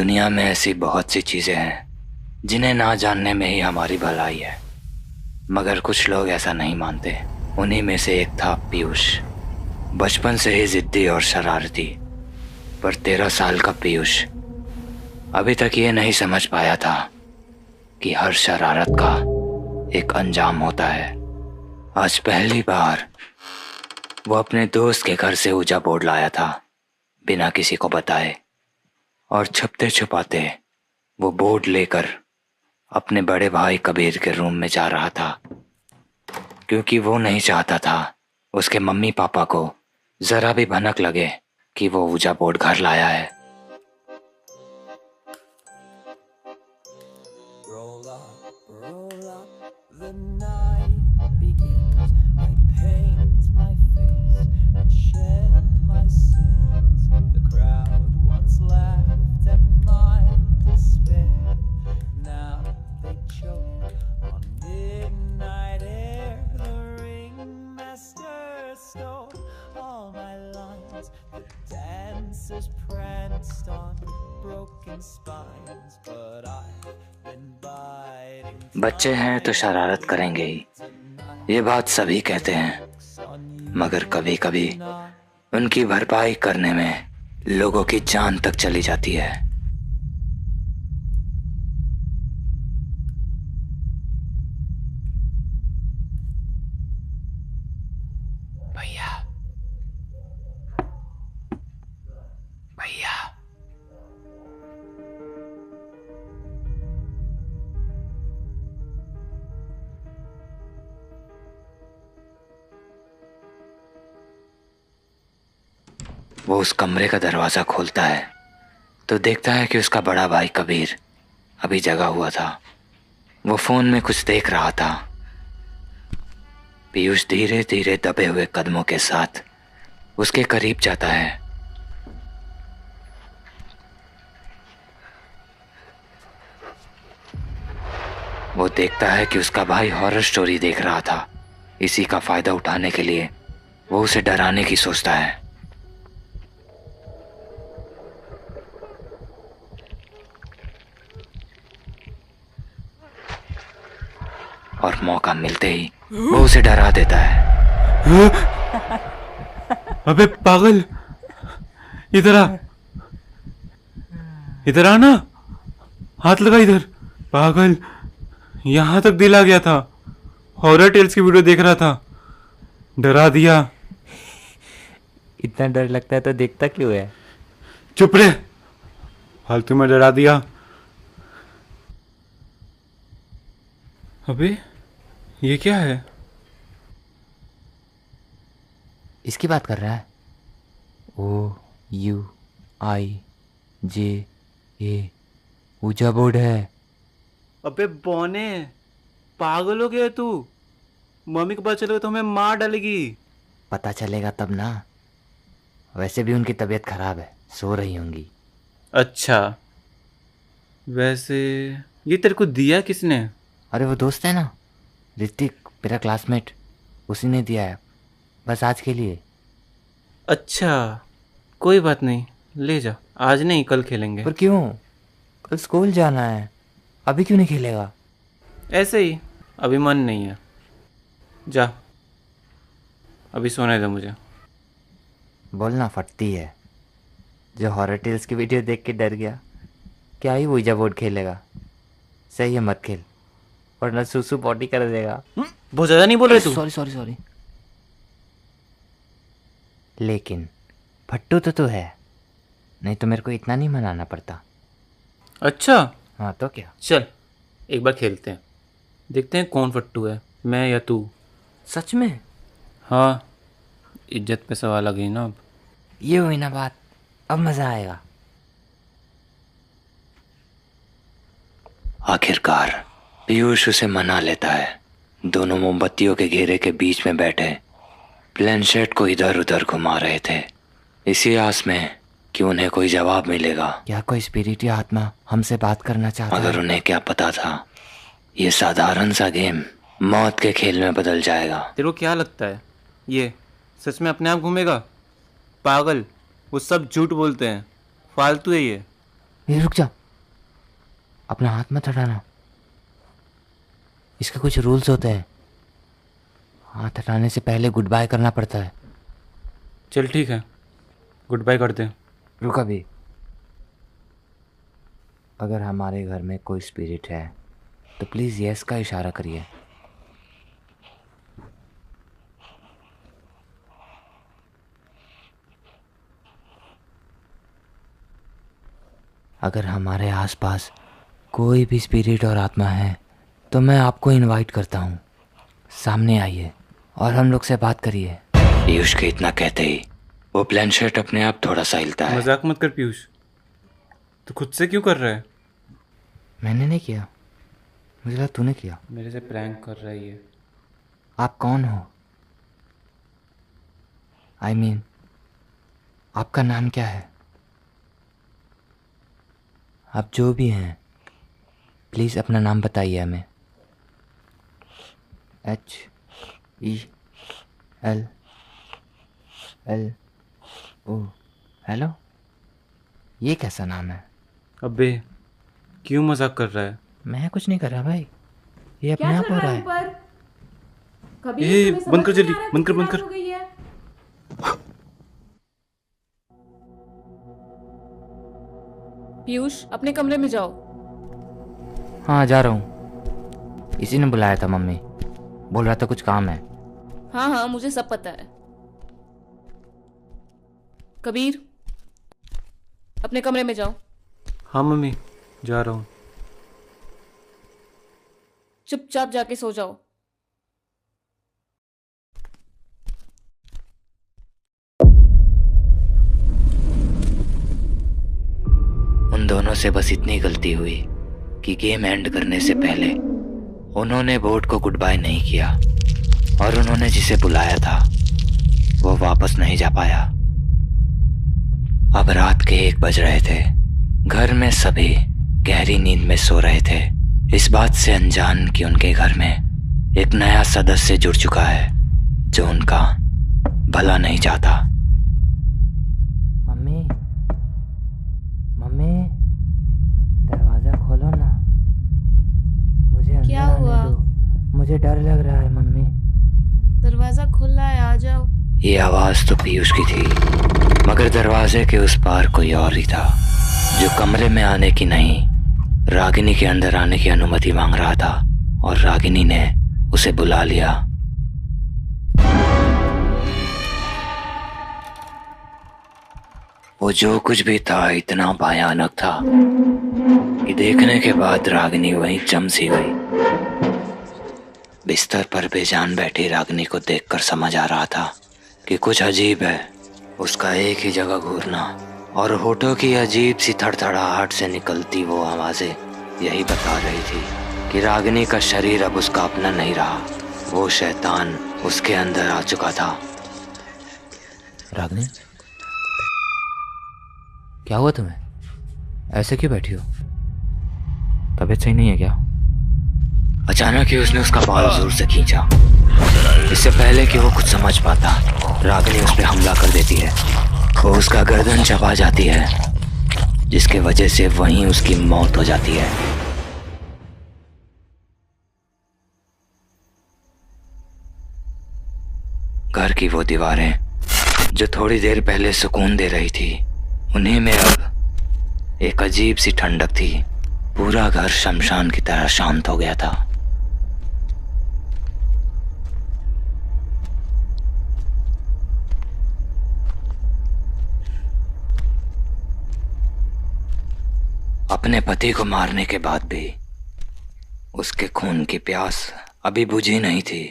दुनिया में ऐसी बहुत सी चीज़ें हैं जिन्हें ना जानने में ही हमारी भलाई है, मगर कुछ लोग ऐसा नहीं मानते। उन्हीं में से एक था पीयूष। बचपन से ही जिद्दी और शरारती, पर 13 साल का पीयूष अभी तक ये नहीं समझ पाया था कि हर शरारत का एक अंजाम होता है। आज पहली बार वो अपने दोस्त के घर से ऊजा बोर्ड लाया था, बिना किसी को बताए, और छुपते छुपाते वो बोर्ड लेकर अपने बड़े भाई कबीर के रूम में जा रहा था, क्योंकि वो नहीं चाहता था उसके मम्मी पापा को जरा भी भनक लगे कि वो ऊजा बोर्ड घर लाया है। बच्चे हैं तो शरारत करेंगे ही, ये बात सभी कहते हैं, मगर कभी कभी उनकी भरपाई करने में लोगों की जान तक चली जाती है। भैया, भैया, वो उस कमरे का दरवाजा खोलता है तो देखता है कि उसका बड़ा भाई कबीर अभी जगा हुआ था। वो फोन में कुछ देख रहा था। पीयूष धीरे धीरे दबे हुए कदमों के साथ उसके करीब जाता है। वो देखता है कि उसका भाई हॉरर स्टोरी देख रहा था। इसी का फायदा उठाने के लिए वो उसे डराने की सोचता है। और मौका मिलते ही वो उसे डरा देता है। अबे पागल, इधर आ, इधर आ ना, हाथ लगा इधर। पागल, यहाँ तक दिल आ गया था। हॉरर टेल्स की वीडियो देख रहा था, डरा दिया। इतना डर लगता है तो देखता क्यों है? चुप रहे, फालतू में डरा दिया। अबे ये क्या है? इसकी बात कर रहा है? OUIJA, ऊजा बोर्ड है। अबे बौने, पागल हो गया तू? मम्मी को पता चलेगा तो हमें मार डालेगी। पता चलेगा तब ना। वैसे भी उनकी तबीयत खराब है, सो रही होंगी। अच्छा, वैसे ये तेरे को दिया किसने? अरे वो दोस्त है ना, ऋतिक, मेरा क्लासमेट, उसी ने दिया है, बस आज के लिए। अच्छा, कोई बात नहीं, ले जा। आज नहीं, कल खेलेंगे। पर क्यों? कल स्कूल जाना है, अभी क्यों नहीं खेलेगा? ऐसे ही, अभी मन नहीं है। जा, अभी सोने दे मुझे। बोलना फटती है। जो हॉरर टेल्स की वीडियो देख के डर गया, क्या ही ऊजा बोर्ड खेलेगा? सही है, मत खेल, वरना सुसु पॉटी कर देगा। बहुत ज़्यादा नहीं बोल रहे तू? सॉरी। लेकिन फट्टू तो है, नहीं तो मेरे को इतना नहीं मनाना पड़ता। अच्छा, हाँ तो क्या? चल एक बार खेलते हैं, देखते हैं कौन फट्टू है, मैं या तू। सच में? हाँ, इज्जत पे सवाल आ गई ना अब। ये हुई ना बात, अब मज़ा आएगा। आखिरकार पीयूष उसे मना लेता है। दोनों मोमबत्तियों के घेरे के बीच में बैठे प्लेनशेट को इधर उधर घुमा रहे थे, इसी आस में कि उन्हें कोई जवाब मिलेगा। क्या कोई स्पिरिट या आत्मा हमसे बात करना चाहता है? मगर उन्हें क्या पता था, ये साधारण सा गेम मौत के खेल में बदल जाएगा। तेरे को क्या लगता है ये सच में अपने आप घूमेगा? पागल, वो सब झूठ बोलते हैं, फालतू है ये। ये रुक जा, अपना हाथ मत हटाना, इसके कुछ रूल्स होते हैं। हाथ हटाने से पहले गुड बाय करना पड़ता है। चल ठीक है, गुड बाय करते हैं। रुक अभी, अगर हमारे घर में कोई स्पिरिट है तो प्लीज़ यस का इशारा करिए। अगर हमारे आसपास कोई भी स्पिरिट और आत्मा है तो मैं आपको इनवाइट करता हूँ, सामने आइए और हम लोग से बात करिए। पीयूष के इतना कहते ही वो प्लेनशर्ट अपने आप थोड़ा सा हिलता है। मजाक मत कर पीयूष, तू खुद से क्यों कर रहा है? मैंने नहीं किया, मुझे लगा तूने किया। मेरे से प्रैंक कर रहा है ये। आप कौन हो? आई मीन आपका नाम क्या है? आप जो भी हैं प्लीज़ अपना नाम बताइए हमें। HELLO। हेलो, ये कैसा नाम है? अबे क्यों मजाक कर रहा है? मैं कुछ नहीं कर रहा भाई, ये अपने क्या आप चल हो रहा रहा है है। ऊपर? कभी ए, तुम्हें बंद कर समझ नहीं जल्दी, आ रहा बंद कर, किसकी बंद कर। रात हो गई है? पीयूष अपने कमरे में जाओ। हाँ जा रहा हूँ, इसी ने बुलाया था, मम्मी बोल रहा था कुछ काम है। हाँ हाँ मुझे सब पता है। कबीर अपने कमरे में जाओ। हाँ मम्मी, जा रहा हूँ। चुपचाप जाके सो जाओ। उन दोनों से बस इतनी गलती हुई कि गेम एंड करने से पहले उन्होंने बोर्ड को गुड बाय नहीं किया और उन्होंने जिसे बुलाया था वो वापस नहीं जा पाया। अब रात के 1 बज रहे थे। घर में सभी गहरी नींद में सो रहे थे, इस बात से अनजान कि उनके घर में एक नया सदस्य जुड़ चुका है जो उनका भला नहीं चाहता। मम्मी मम्मी दरवाजा खोलो ना, मुझे अंदर क्या आने हुआ? दो, मुझे डर लग रहा है। मम्मी दरवाजा खुला है, आ जाओ। ये आवाज तो पीयूष की थी, मगर दरवाजे के उस पार कोई और ही था जो कमरे में आने की नहीं, रागिनी के अंदर आने की अनुमति मांग रहा था और रागिनी ने उसे बुला लिया। वो जो कुछ भी था इतना भयानक था कि देखने के बाद रागिनी वहीं जम सी गई। बिस्तर पर बेजान बैठी रागिनी को देखकर समझ आ रहा था कि कुछ अजीब है। उसका एक ही जगह घूरना और होठों की अजीब सी थड़थड़ाहट से निकलती वो आवाजें यही बता रही थी कि रागिनी का शरीर अब उसका अपना नहीं रहा, वो शैतान उसके अंदर आ चुका था। रागिनी, क्या हुआ तुम्हें? ऐसे क्यों बैठी हो? तबीयत सही नहीं है क्या? अचानक ही उसने उसका बाल जोर से खींचा। इससे पहले कि वो कुछ समझ पाता, रागिनी उस पर हमला कर देती है। वो उसका गर्दन चबा जाती है, जिसके वजह से वहीं उसकी मौत हो जाती है। घर की वो दीवारें जो थोड़ी देर पहले सुकून दे रही थी, उन्हीं में अब एक अजीब सी ठंडक थी। पूरा घर शमशान की तरह शांत हो गया था। अपने पति को मारने के बाद भी उसके खून की प्यास अभी बुझी नहीं थी।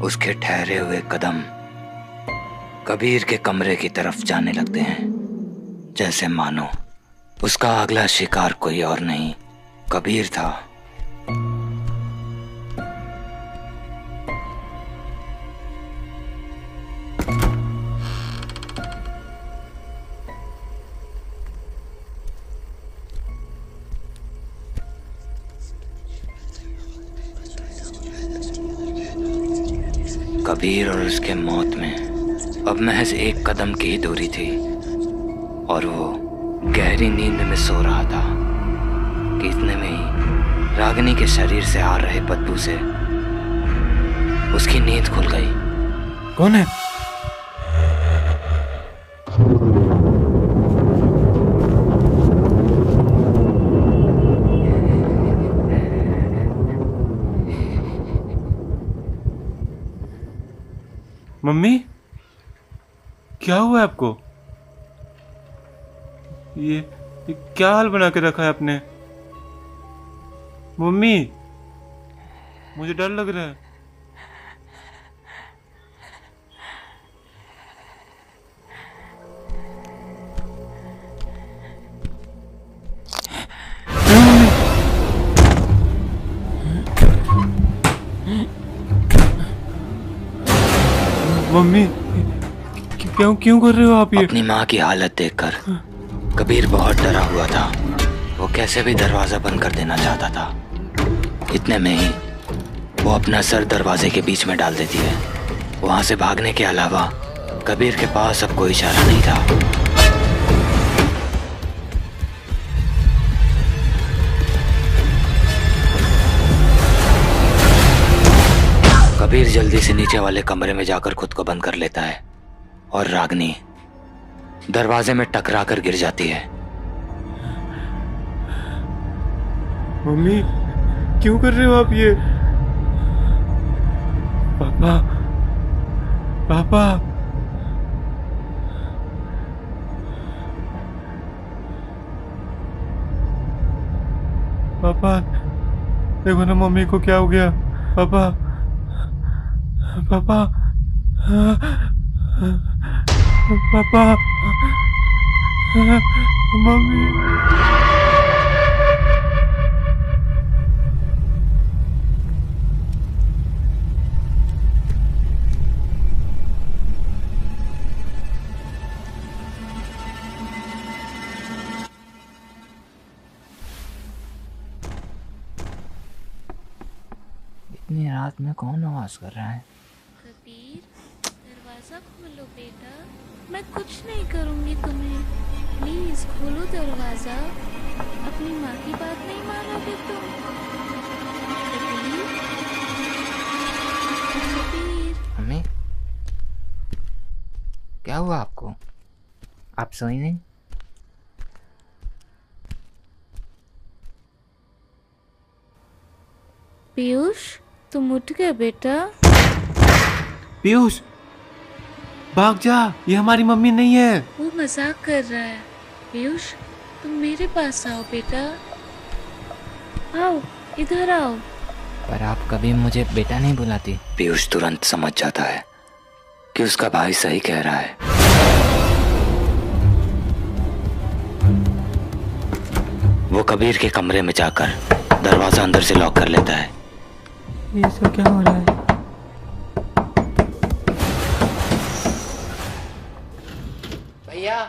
उसके ठहरे हुए कदम कबीर के कमरे की तरफ जाने लगते हैं, जैसे मानो उसका अगला शिकार कोई और नहीं, कबीर था। कबीर और उसके मौत में अब महज एक कदम की ही दूरी थी और वो गहरी नींद में सो रहा था कि इतने में ही रागिनी के शरीर से आ रहे बदबू से उसकी नींद खुल गई। कौन है? मम्मी, क्या हुआ है आपको? ये क्या हाल बना के रखा है आपने? मम्मी, मुझे डर लग रहा है। मम्मी, क्यों क्यों कर रहे हो आप ये? अपनी माँ की हालत देखकर कबीर बहुत डरा हुआ था। वो कैसे भी दरवाजा बंद कर देना चाहता था। इतने में ही वो अपना सर दरवाजे के बीच में डाल देती है। वहां से भागने के अलावा कबीर के पास अब कोई चारा नहीं था। कबीर जल्दी से नीचे वाले कमरे में जाकर खुद को बंद कर लेता है और रागिनी दरवाजे में टकरा कर गिर जाती है। मम्मी, क्यों कर रहे हो आप ये? पापा, पापा, पापा, देखो ना मम्मी को क्या हो गया। पापा, पापा, पापा, मम्मी। इतनी रात में कौन आवाज कर रहा है? कबीर, दरवाजा खोलो बेटा। मैं कुछ नहीं करूंगी तुम्हें। प्लीज खोलो दरवाजा। अपनी माँ की बात नहीं मानोगे तुम? कबीर, कबीर। मम्मी, क्या हुआ आपको? आप सोई नहीं? पीयूष, तुम उठ गए बेटा? पीयूष, भाग जा, ये हमारी मम्मी नहीं है। वो मजाक कर रहा है। पीयूष, तुम मेरे पास आओ बेटा। आओ, इधर आओ। पर आप कभी मुझे बेटा नहीं बुलाती। पीयूष तुरंत समझ जाता है कि उसका भाई सही कह रहा है। वो कबीर के कमरे में जाकर दरवाजा अंदर से लॉक कर लेता है। ये सब क्या हो रहा है? भैया,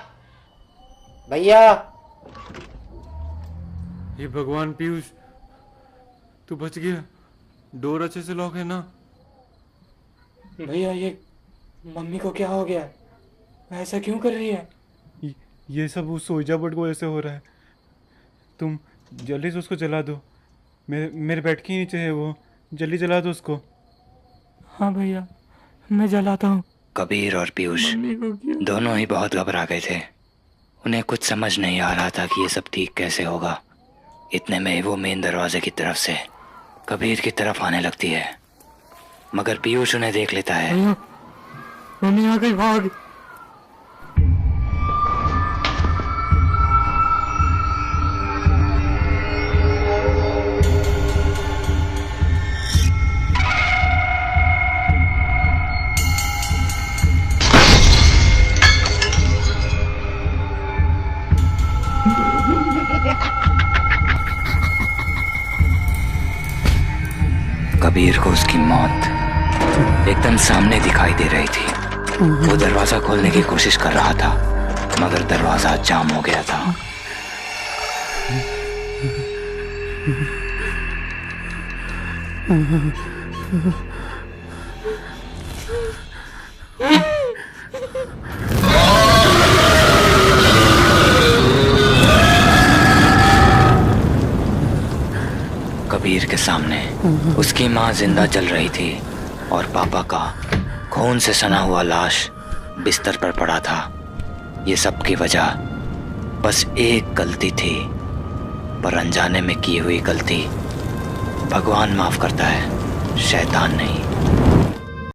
भैया। ये भगवान पीयूष, तू बच गया। डोर अच्छे से लॉक है ना? भैया, ये मम्मी को क्या हो गया? ऐसा क्यों कर रही है? ये सब उस सोइजा बोर्ड की वजह से हो रहा है। तुम जल्दी से उसको जला दो। मेरे बेड के नीचे है वो, जल्दी जला दो उसको। हाँ भैया, मैं जलाता हूँ। कबीर और पीयूष दोनों ही बहुत घबरा गए थे। उन्हें कुछ समझ नहीं आ रहा था कि ये सब ठीक कैसे होगा। इतने में ही वो मेन दरवाजे की तरफ से कबीर की तरफ आने लगती है, मगर पीयूष उन्हें देख लेता है। भैया, मम्मी आ गई, भाग। कबीर को उसकी मौत एकदम सामने दिखाई दे रही थी। वो दरवाजा खोलने की कोशिश कर रहा था, मगर दरवाजा जाम हो गया था। सामने उसकी माँ जिंदा जल रही थी और पापा का खून से सना हुआ लाश बिस्तर पर पड़ा था। ये सब की वजह बस एक गलती थी, पर अनजाने में की हुई गलती भगवान माफ करता है, शैतान नहीं।